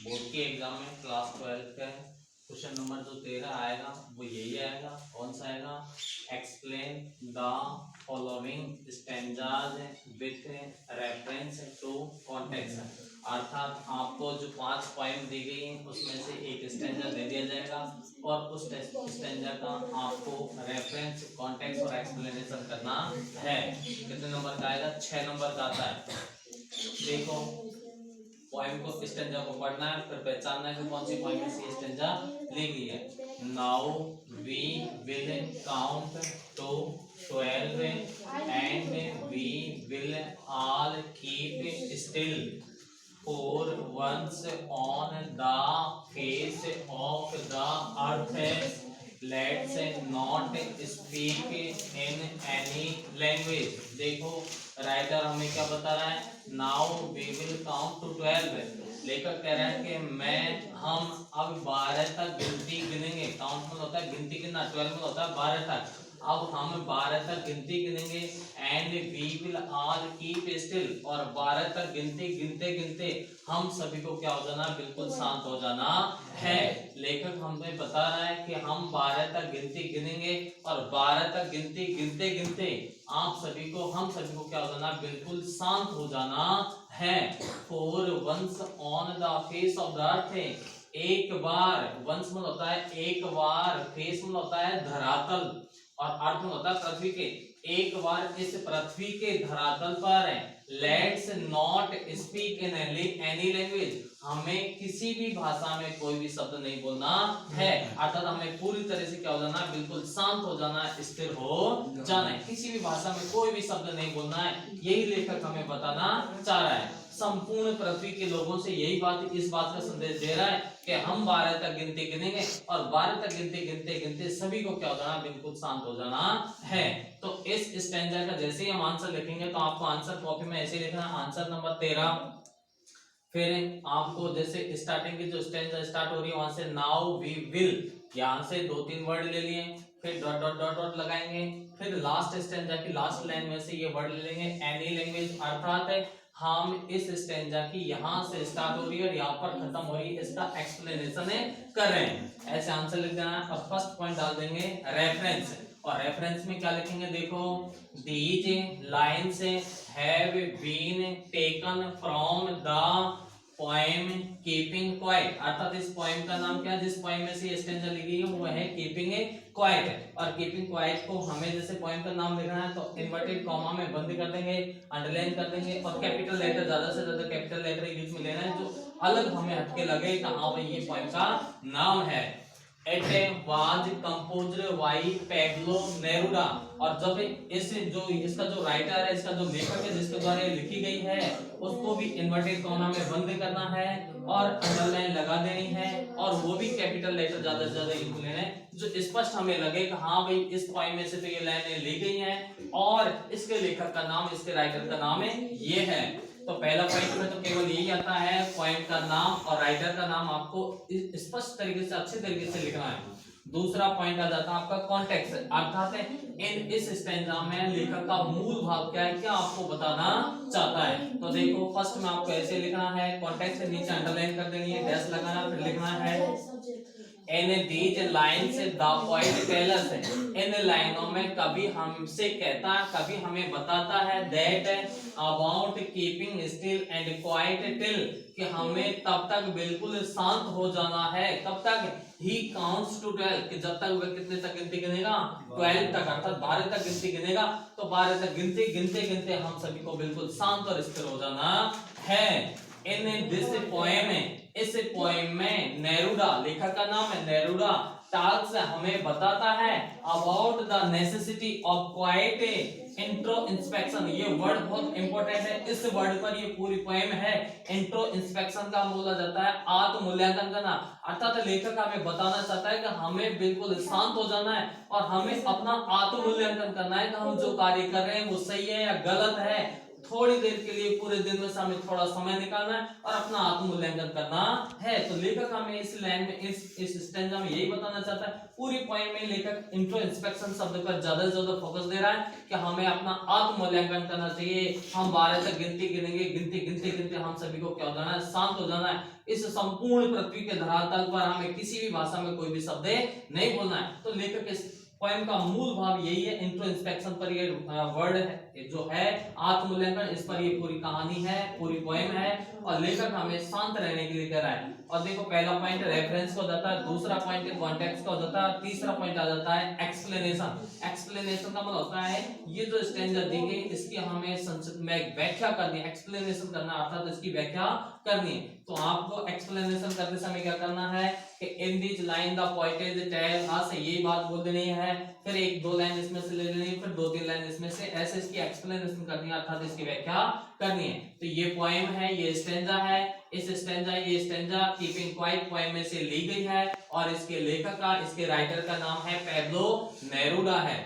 Board के exam में class 12 का क्वेश्चन नंबर जो 13 आएगा वो यही आएगा। कौन सा आएगा? Explain the following stanzas with reference to context. अर्थात आपको जो 5 पॉइंट दी गई हैं उसमें से एक स्टैंजा दे दिया जाएगा और उस स्टैंजा का आपको रेफरेंस, कॉन्टेक्स्ट और एक्सप्लेनेशन करना है। कितने नंबर का आएगा? 6 नंबर का आता है। देखो पोएम को, स्टैंजा को पढ़ना है, फिर पहचानना है कि कौन सी पोएम में से स्टैंजा ली गई है। Now we will count to 12 and we will all keep still for once on the face of the earth. Let's not speak in any language. देखो राइटर हमें क्या बता रहा है? Now we will count to 12. लेखक कह रहा है कि हम अब 12 तक गिनती गिनेंगे। काउंट में होता है गिनती गिनना, 12 में होता है 12 तक। अब हम 12 तक गिनती गिनेंगे and we will all keep still, और 12 तक गिनती गिनते गिनते हम सभी को क्या हो जाना? बिल्कुल शांत हो जाना है। लेखक हमें बता रहा है कि हम 12 तक गिनती गिनेंगे और 12 तक गिनती गिनते गिनते हम सभी को क्या हो जाना? बिल्कुल शांत हो जाना है। For once on the face of the earth, एक बार, वंस मतलब होता है एक बार, फेस मतलब होता है धरातल और अर्थ में होता है पृथ्वी के। एक बार इस पृथ्वी के धरातल पर let's not speak in any language, हमें किसी भी भाषा में कोई भी शब्द नहीं बोलना है। अर्थात हमें पूरी तरह से क्या हो जाना? बिल्कुल शांत हो जाना है, स्थिर हो जाना है। किसी भी भाषा में कोई भी शब्द नहीं बोलना है, यही लेखक हमें बताना चाह रहा है। संपूर्ण पृथ्वी के लोगों से यही बात, इस बात का संदेश दे रहा है कि हम 12 तक गिनती गिनेंगे और 12 तक गिनती गिनते गिनते सभी को क्या हो जाना? बिल्कुल शांत हो जाना है। तो इस स्टैंजा का जैसे ही हम आंसर लिखेंगे तो आपको आंसर कॉपी में ऐसे लिखना है, आंसर नंबर 13। फिर आपको जैसे स्टार्टिंग की जो स्टैंजा स्टार्ट हो रही है वहां से नाउ वी विल, यहां से 2-3 वर्ड ले लिए, फिर डॉट डॉट डॉट डॉट लगाएंगे, फिर लास्ट स्टैंजा की लास्ट लाइन में से ये वर्ड ले लेंगे एनी लैंग्वेज। अर्थात हम इस स्टैंजा की यहां से स्टार्ट हो रही है और यहां पर खत्म हो रही है, इसका एक्सप्लेनेशन कर रहे हैं। ऐसे आंसर लिख देना है और फर्स्ट पॉइंट डाल देंगे रेफरेंस, और रेफरेंस में क्या लिखेंगे? देखो these lines have been taken from the poem keeping quiet. अर्थात इस पोएम का नाम क्या है? जिस पोएम में से स्टैंजा लिखी है वो है कीपिंग क्वाइट। और कीपिंग क्वाइट को हमें जैसे पोएम का नाम लिखना है तो इन्वर्टेड कॉमा में बंद कर देंगे, अंडरलाइन कर देंगे और कैपिटल लेटर, ज्यादा से ज्यादा कैपिटल लेटर यूज में लेना है जो अलग हमें हटके लगे कि हाँ भाई ये पोएम का नाम है। It was composed by Pablo Neruda। और जब इसका जो राइटर है, इसका जो लेखक है जिसके द्वारा लिखी गई है, उसको भी इन्वर्टेड कॉमा में बंद करना है और अंडरलाइन लगा देनी है और वो भी कैपिटल लेटर ज्यादा से ज्यादा यूज लेना है, जो स्पष्ट हमें लगे कि हाँ भाई इस पोएम में से तो ये लाइनें ली गई हैं और इसके लेखक का नाम, इसके राइटर का नाम है ये है। तो पहला पॉइंट में तो केवल यही आता है, पोएम का नाम और राइटर का नाम आपको स्पष्ट तरीके से, अच्छे तरीके से लिखना है। दूसरा पॉइंट आ जाता है आपका कॉन्टेक्स्ट, अर्थात इस स्टैंजा में लेखक का मूल भाव क्या है, क्या आपको बताना चाहता है। तो देखो फर्स्ट में आपको ऐसे लिखना है, कॉन्टेक्स्ट नीचे अंडरलाइन कर देनी है, डैश लगाना, फिर लिखना है in these lines the poet tells, इन लाइनों में कभी हमसे कहता, कभी हमें बताता है that about keeping still and quiet till, कि हमें तब तक बिल्कुल शांत हो जाना है, कब तक? ही काउंट्स टू 12, कि जब तक वह कितने तक गिनती गिनेगा? 12 तक, अर्थात 12 तक गिनती गिनेगा। तो 12 तक गिनती गिनते गिनते हम सभी को बिल्कुल शांत और स्थिर हो जाना है। इन दिस पोएम, इस पोएम में नेरूडा, लेखक का नाम है नेरूडा, टाल्स हमें बताता है about the necessity of quite intro inspection. ये वर्ड बहुत इंपॉर्टेंट है, इस वर्ड पर ये पूरी पोएम है। इंट्रो इंस्पेक्शन का बोला जाता है आत्म मूल्यांकन करना, अर्थात लेखक हमें बताना चाहता है कि हमें बिल्कुल शांत हो जाना है और हमें अपना आत्म मूल्यांकन करना है कि हम जो कार्य कर रहे हैं वो सही है या गलत है। थोड़ी देर के लिए पूरे दिन में से हमें थोड़ा समय निकालना है और अपना आत्ममूल्यांकन करना है। तो लेखक हमें इस लाइन में इस स्टैंजा में यही बताना चाहता है, पूरी पोएम में लेखक इंट्रोस्पेक्शन शब्द पर ज्यादा से ज्यादा फोकस दे रहा है कि हमें अपना आत्ममूल्यांकन करना चाहिए। हम 12 तक गिनती गिनेंगे, गिनते गिनते हम सभी को क्या हो जाना है, शांत हो जाना है। इस संपूर्ण पृथ्वी के धरातल पर हमें किसी भी भाषा में कोई भी शब्द नहीं बोलना है। तो लेखक इस पोएम का मूल भाव यही है, इंट्रोस्पेक्शन पर ये वर्ड है जो है आत्ममूल्यांकन, इस पर ये पूरी कहानी है, पूरी पोएम है और लेखक हमें शांत रहने के लिए कह रहा है। और देखो पहला पॉइंट रेफरेंस का हो जाता है, दूसरा पॉइंट कॉन्टेक्स्ट का हो जाता है, तीसरा पॉइंट आ जाता है एक्सप्लेनेशन। एक्सप्लेनेशन का मतलब होता है ये जो स्टैंजा दी गई इसकी हमें संक्षिप्त में एक व्याख्या करनी है, एक्सप्लेनेशन करना अर्थात तो इसकी व्याख्या करनी है। तो आपको एक्सप्लेनेशन करते समय क्या करना है कि in this line the poet is tell us, यही बात बोल देनी है, फिर एक दो लाइन इसमें से ले लेनी है, फिर दो तीन लाइन इसमें से, ऐसे इसकी एक्सप्लेनेशन करनी है अर्थात इसकी व्याख्या करनी है। तो ये पोएम है, ये स्टैंजा है, इस स्टैंजा ये स्टैंजा कीपिंग क्वाइट पोएम में से ली गई है और इसके लेखक का, इसके राइटर का नाम है पैब्लो नेरुदा है।